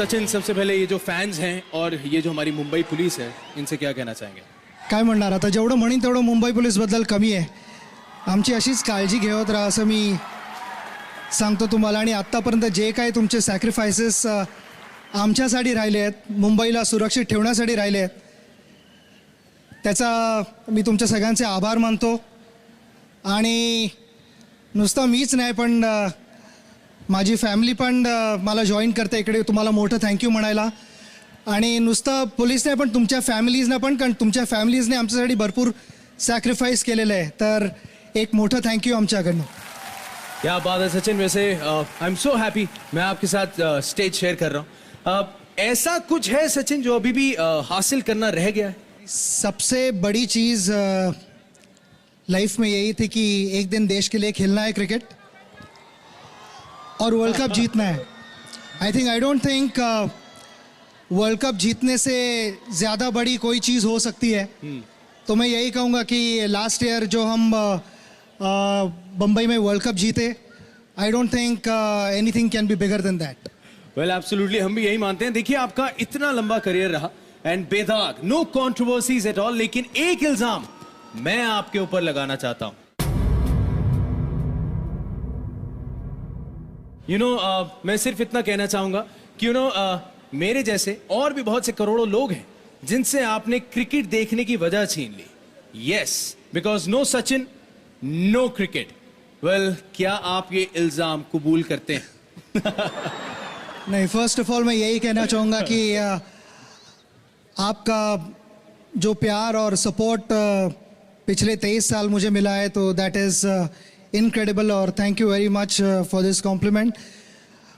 सचिन, सबसे पहले ये जो फॅन्स हैं और ये जो हमारी मुंबई पुलिस है, इनसे क्या कहना चाहेंगे? काय म्हणणार आता, जेवढं म्हणीन तेवढं मुंबई पोलीसबद्दल कमी आहे. आमची अशीच काळजी घेत राहा असं मी सांगतो तुम्हाला. आणि आत्तापर्यंत जे काही तुमचे सॅक्रिफायसेस आमच्यासाठी राहिले आहेत, मुंबईला सुरक्षित ठेवण्यासाठी राहिले आहेत, त्याचा मी तुमच्या सगळ्यांचे आभार मानतो. आणि नुसतं मीच नाही पण माझी फॅमिली पण मला जॉईन करते इकडे. तुम्हाला मोठं थँक्यू म्हणायला. आणि नुसतं पोलीसने पण तुमच्या फॅमिलीजने पण, कारण तुमच्या फॅमिलीजने आमच्यासाठी भरपूर सॅक्रिफाईस केलेलं आहे, तर एक मोठं थँक्यू आमच्याकडनं. क्या बात है सचिन. वैसे आई एम सो हैप्पी मैं आपके साथ स्टेज शेयर कर रहा हूँ. ऐसा कुछ है सचिन जो अभी भी हासिल करना रह गया है? सबसे बड़ी चीज़ लाइफ में यही थी कि एक दिन देश के लिए खेलना है क्रिकेट और वर्ल्ड कप जीतना है. I don't think world cup जीतने से ज़्यादा बड़ी कोई चीज़ हो सकती है. तो मैं यही कहूँगा कि लास्ट ईयर जो हम बम्बई में वर्ल्ड कप जीते, आई don't think anything can be bigger than that. Well absolutely, हम भी यही मानते हैं. देखिए, आपका इतना लंबा करियर रहा एंड बेदाग, नो कंट्रोवर्सीज एट ऑल. लेकिन एक इल्जाम मैं आपके ऊपर लगाना चाहता हूं. मैं सिर्फ इतना कहना चाहूंगा कि मेरे जैसे और भी बहुत से करोड़ों लोग हैं जिनसे आपने क्रिकेट देखने की वजह छीन ली. Yes, because no Sachin no cricket. Well, क्या आप ये इल्जाम कबूल करते हैं? नहीं, फर्स्ट ऑफ ऑल मैं यही कहना चाहूँगा कि आपका जो प्यार और सपोर्ट पिछले 23 साल मुझे मिला है, तो दैट इज़ इनक्रेडिबल और thank you very much for this complement.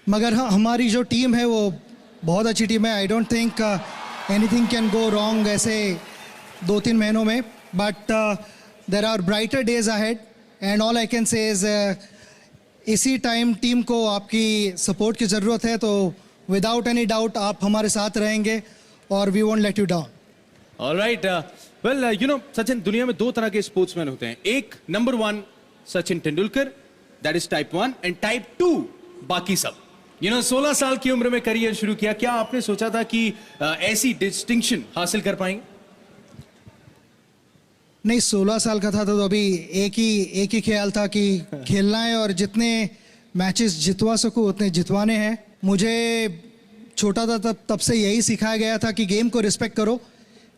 मगर हाँ, हमारी जो टीम है वो बहुत अच्छी टीम है. I don't think anything can go wrong ऐसे 2-3 महीनों में. But there are brighter days ahead and all I can say is इसी टाइम टीम को आपकी सपोर्ट की ज़रूरत है. तो विदाउट एनी डाउट आप हमारे साथ रहेंगे और we won't let you down. Alright. Well, Sachin, दुनिया में 2 तरह के स्पोर्ट्समैन होते हैं. एक number 1 Sachin Tendulkar, that is type 1, and type 2 बाकी सब. 16 साल की उम्र में करियर शुरू किया. क्या आपने सोचा था कि ऐसी डिस्टिंक्शन हासिल कर पाएंगे? नहीं, 16 साल का था तो अभी एक ही ख्याल था कि खेलना है और जितने मैचेस जितवा सकूं उतने जितवाने हैं. मुझे छोटा था तब से यही सिखाया गया था कि गेम को रिस्पेक्ट करो,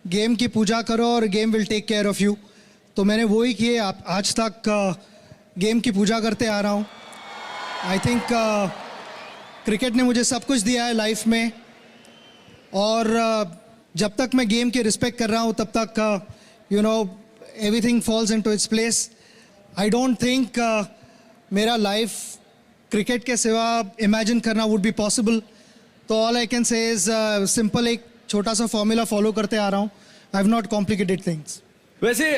गेम की पूजा करो और game will take care of you. तो मैंने वो ही किए. आज तक गेम की पूजा करते आ रहा हूँ. आई थिंक क्रिकेट ने मुझे सब कुछ दिया है लाइफ में, और जब तक मैं गेम की रिस्पेक्ट कर रहा हूँ तब तक everything falls into its place. I don't think मेरा लाइफ क्रिकेट के सिवा इमेजिन करना वुड बी पॉसिबल. तो all I can say is simple, एक छोटा सा फॉर्मूला फॉलो करते आ रहा हूँ. I have not complicated things. वैसे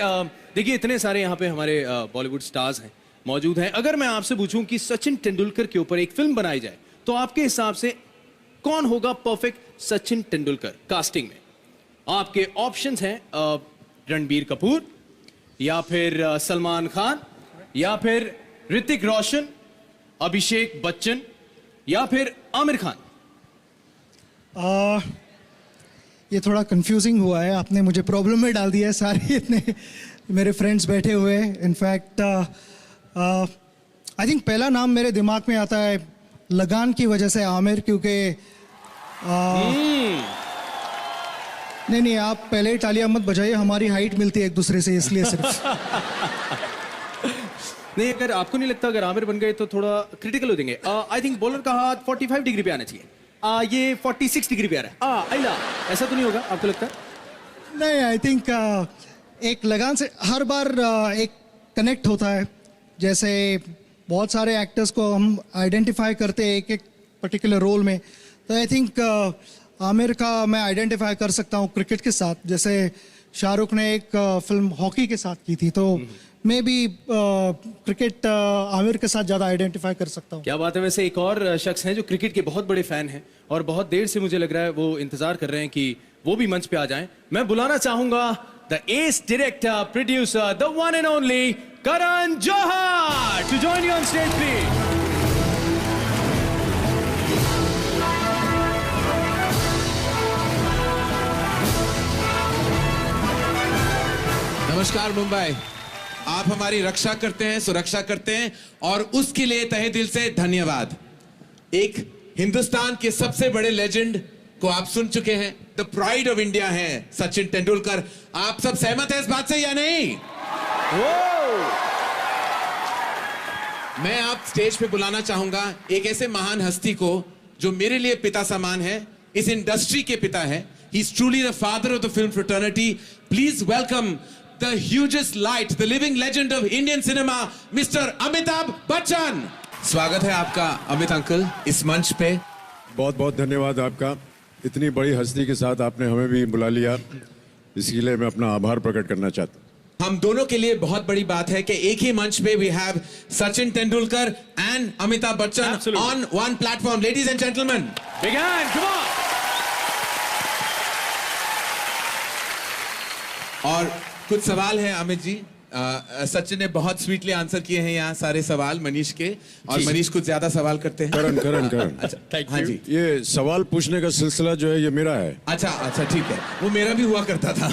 देखिए, इतने सारे यहाँ पे हमारे बॉलीवुड स्टार्स हैं, मौजूद हैं. अगर मैं आपसे पूछूं कि सचिन तेंदुलकर के ऊपर एक फिल्म बनाई जाए, तो आपके हिसाब से कौन होगा परफेक्ट सचिन तेंदुलकर कास्टिंग में? आपके ऑप्शंस हैं रणबीर कपूर, या फिर सलमान खान, या फिर ऋतिक रोशन, अभिषेक बच्चन, या फिर आमिर खान. ये थोड़ा कंफ्यूजिंग हुआ है, आपने मुझे प्रॉब्लम में डाल दिया है. सारे इतने मेरे फ्रेंड्स बैठे हुए हैं. इनफैक्ट आई थिंक पहला नाम मेरे दिमाग में आता है लगान की वजह से आमिर, क्योंकि नहीं, आप पहले तालियां मत बजाइए, हमारी हाइट मिलती है एक दूसरे से, इसलिए सिर्फ. नहीं, अगर आपको नहीं लगता अगर आमिर बन गए तो थोड़ा क्रिटिकल हो जाएंगे? आई थिंक बॉलर का हाथ 45 डिग्री पे आना चाहिए. ये 46 डिग्री पे आ रहा है. आइला, ऐसा तो नहीं होगा आपको लगता है? नहीं, आई थिंक एक लगान से हर बार एक कनेक्ट होता है. जैसे बहुत सारे एक्टर्स को हम आइडेंटिफाई करते हैं एक पर्टिकुलर रोल में, तो आई थिंक आमिर का मैं आइडेंटिफाई कर सकता हूँ क्रिकेट के साथ. जैसे शाहरुख ने एक फिल्म हॉकी के साथ की थी, तो मैं भी क्रिकेट आमिर के साथ ज़्यादा आइडेंटिफाई कर सकता हूँ. क्या बात है. वैसे एक और शख्स हैं जो क्रिकेट के बहुत बड़े फैन हैं और बहुत देर से मुझे लग रहा है वो इंतजार कर रहे हैं कि वो भी मंच पे आ जाएं. मैं बुलाना चाहूंगा the ace director producer the one and only Karan Johar to join you on stage please. नमस्कार मुंबई। आप हमारी रक्षा करते हैं, सुरक्षा करते हैं और उसके लिए तहे दिल से धन्यवाद। एक हिंदुस्तान के सबसे बड़े लेजेंड को आप सुन चुके हैं, द प्राइड ऑफ इंडिया है सचिन तेंदुलकर। आप सब सहमत हैं इस बात से या नहीं? मैं आप स्टेज पे बुलाना चाहूंगा एक ऐसे महान हस्ती को जो मेरे लिए पिता समान है, इस इंडस्ट्री के पिता है। He is truly the father of the film fraternity. Please welcome the hugest light, the living legend of Indian cinema, mister Amitabh Bachchan. स्वागत है आपका अमित अंकल इस मंच पे। बहुत बहुत धन्यवाद आपका। इतनी बड़ी हस्ती के साथ आपने हमें भी बुला लिया, इसके लिए मैं अपना आभार प्रकट करना चाहता हूँ। हम दोनों के लिए बहुत बड़ी बात है कि एक ही मंच पे we have Sachin Tendulkar and Amitabh Bachchan on one platform. Ladies and gentleman, Big hand, come on! और कुछ सवाल है अमित जी। सचिन ने बहुत स्वीटली आंसर किए हैं यहाँ सारे सवाल मनीष के, और मनीष कुछ ज्यादा सवाल करते हैं। करण अच्छा, हाँ जी। ये सवाल पूछने का सिलसिला जो है ये मेरा है। अच्छा ठीक है, वो मेरा भी हुआ करता था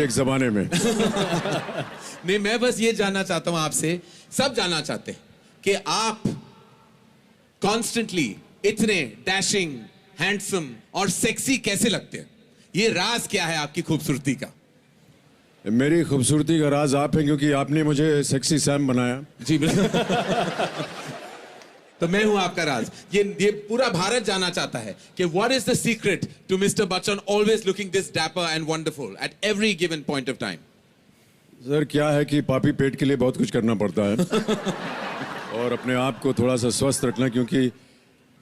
एक जमाने में। नहीं, मैं बस ये जानना चाहता हूं आपसे, सब जानना चाहते हैं कि आप कॉन्स्टेंटली इतने डैशिंग, हैंडसम और सेक्सी कैसे लगते हैं? ये राज क्या है आपकी खूबसूरती का? मेरी खूबसूरती का राज आप हैं, क्योंकि आपने मुझे सेक्सी सैम बनाया। जी बिल्कुल। तो मैं हूं आपका राज। ये पूरा भारत जानना चाहता है कि what is the secret to mister Bachchan always looking this dapper and wonderful at every given point of time. Sir क्या है कि पापी पेट के लिए बहुत कुछ करना पड़ता है और अपने आप को थोड़ा सा स्वस्थ रखना, क्योंकि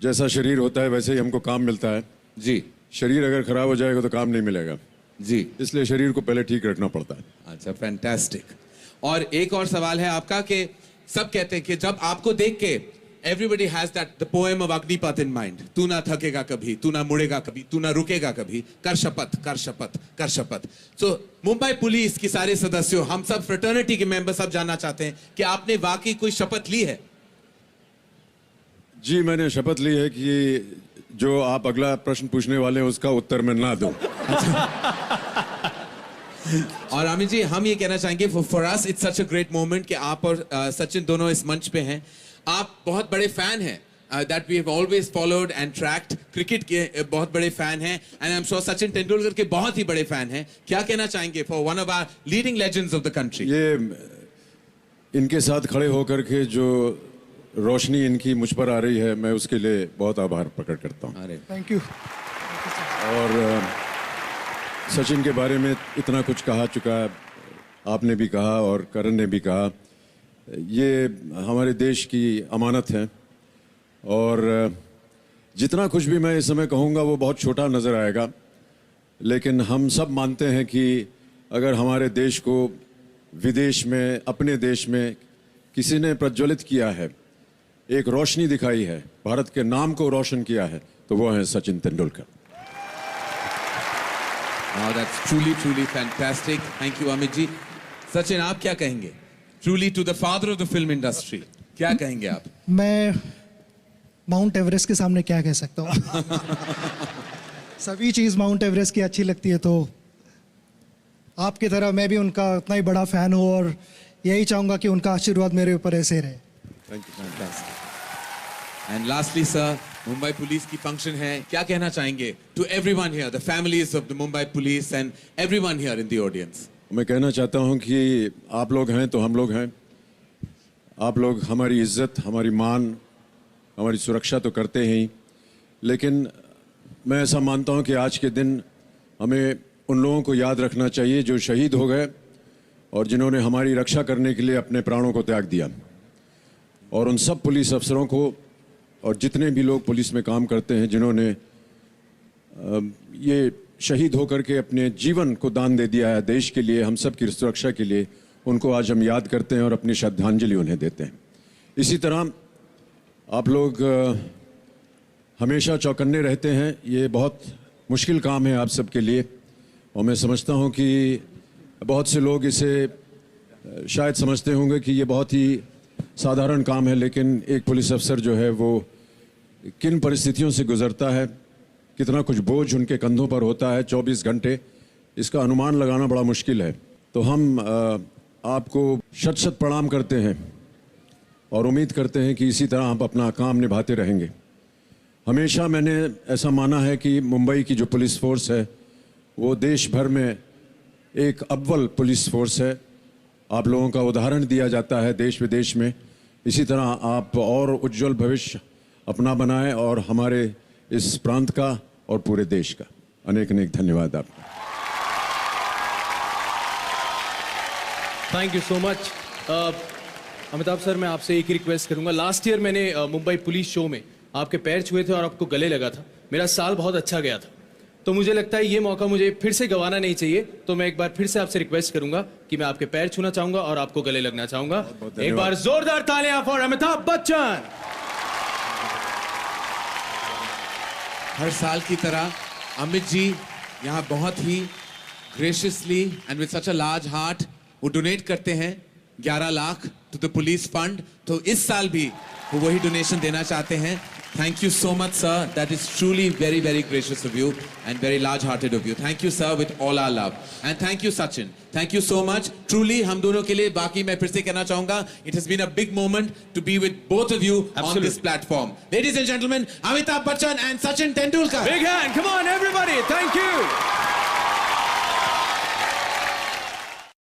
जैसा शरीर होता है वैसे ही हमको काम मिलता है। जी। शरीर अगर खराब हो जाएगा तो काम नहीं मिलेगा जी, इसलिए शरीर को पहले ठीक रखना पड़ता है। अच्छा, फैंटास्टिक। और एक और सवाल है आपका कि सब कहते हैं कि जब आपको देख के everybody has that the poem of Agnipath in mind, तू ना थकेगा कभी, तू ना मुड़ेगा कभी, तू ना रुकेगा कभी, कर शपथ कर शपथ कर शपथ। सो मुंबई पुलिस की सारे सदस्यों, हम सब फ्रेटर्निटी के मेंबर सब जानना चाहते हैं कि आपने वाकई कोई शपथ ली है? जी, मैंने शपथ ली है कि जो आप अगला प्रश्न पूछने वाले हैं उसका उत्तर मैं ना दूं। और अमित जी, हम ये कहना चाहेंगे for us it's such a great moment कि आप और सचिन दोनों इस मंच पे हैं। आप बहुत बड़े फैन हैं, that we have always followed and tracked. Cricket के बहुत बड़े फैन हैं and I am sure Sachin Tendulkar के बहुत ही बड़े फैन हैं। क्या कहना चाहेंगे for one of our leading legends of the country? ये इनके साथ खड़े होकर के जो रोशनी इनकी मुझ पर आ रही है, मैं उसके लिए बहुत आभार प्रकट करता हूँ। अरे थैंक यू। और सचिन के बारे में इतना कुछ कहा चुका है, आपने भी कहा और करण ने भी कहा। ये हमारे देश की अमानत है और जितना कुछ भी मैं इस समय कहूँगा वो बहुत छोटा नज़र आएगा, लेकिन हम सब मानते हैं कि अगर हमारे देश को विदेश में, अपने देश में किसी ने प्रज्वलित किया है, एक रोशनी दिखाई है, भारत के नाम को रोशन किया है, तो वो है Sachin Tendulkar. That's truly truly fantastic. Thank you Amit ji. Sachin, आप क्या कहेंगे? Truly to the father of the film industry, क्या कहेंगे आप? मैं माउंट एवरेस्ट के सामने क्या कह सकता हूँ? सभी चीज़ माउंट एवरेस्ट की अच्छी लगती है, तो आपकी तरह मैं भी उनका उतना ही बड़ा फैन हूँ और यही चाहूँगा कि उनका आशीर्वाद मेरे ऊपर ऐसे रहे। Thank you, fantastic. And lastly, sir, Mumbai police की फंक्शन है, क्या कहना चाहेंगे to everyone here, the families of the Mumbai police and everyone here in the audience? मैं कहना चाहता हूं कि आप लोग हैं तो हम लोग हैं। आप लोग हमारी इज्जत, हमारी मान, हमारी सुरक्षा तो करते हैं ही, लेकिन मैं ऐसा मानता हूं कि आज के दिन हमें उन लोगों को याद रखना चाहिए जो शहीद हो गए और जिन्होंने हमारी रक्षा करने के लिए अपने प्राणों को त्याग दिया। और उन सब पुलिस अफसरों को और जितने भी लोग पुलिस में काम करते हैं जिन्होंने ये शहीद होकर के अपने जीवन को दान दे दिया है देश के लिए, हम सब की सुरक्षा के लिए, उनको आज हम याद करते हैं और अपनी श्रद्धांजलि उन्हें देते हैं। इसी तरह आप लोग हमेशा चौकन्ने रहते हैं। ये बहुत मुश्किल काम है आप सबके लिए और मैं समझता हूँ कि बहुत से लोग इसे शायद समझते होंगे कि ये बहुत ही साधारण काम है, लेकिन एक पुलिस अफसर जो है वो किन परिस्थितियों से गुजरता है, कितना कुछ बोझ उनके कंधों पर होता है 24 घंटे, इसका अनुमान लगाना बड़ा मुश्किल है। तो हम आपको शत शत प्रणाम करते हैं और उम्मीद करते हैं कि इसी तरह आप अपना काम निभाते रहेंगे। हमेशा मैंने ऐसा माना है कि मुंबई की जो पुलिस फोर्स है वो देश भर में एक अव्वल पुलिस फोर्स है। आप लोगों का उदाहरण दिया जाता है देश विदेश में। इसी तरह आप और उज्जवल भविष्य अपना बनाएं और हमारे इस प्रांत का और पूरे देश का अनेक अनेक धन्यवाद आपका। Thank you so much. Amitabh sir, मैं आपसे एक ही रिक्वेस्ट करूंगा। लास्ट ईयर मैंने मुंबई पुलिस शो में आपके पैर छुए थे और आपको गले लगा था। मेरा साल बहुत अच्छा गया था, तो मुझे लगता है ये मौका मुझे फिर से गंवाना नहीं चाहिए। तो मैं एक बार फिर से आपसे रिक्वेस्ट करूंगा कि मैं आपके पैर छूना चाहूंगा और आपको गले लगना चाहूंगा। बहुत एक बार जोरदार तालियां फॉर अमिताभ बच्चन। हर साल की तरह अमित जी यहाँ बहुत ही graciously and with such a large heart वो डोनेट करते हैं 11 lakh to the police fund. तो इस साल भी वो वही डोनेशन देना चाहते हैं। Thank you so much, sir. That is truly very, very gracious of you and very large-hearted of you. Thank you, sir, with all our love. And thank you, Sachin. Thank you so much. Truly, हम दोनों के लिए बाकी मैं फिर से कहना चाहूँगा, it has been a big moment to be with both of you on this platform. Ladies and gentlemen, Amitabh Bachchan and Sachin Tendulkar. Big hand, come on everybody. Thank you.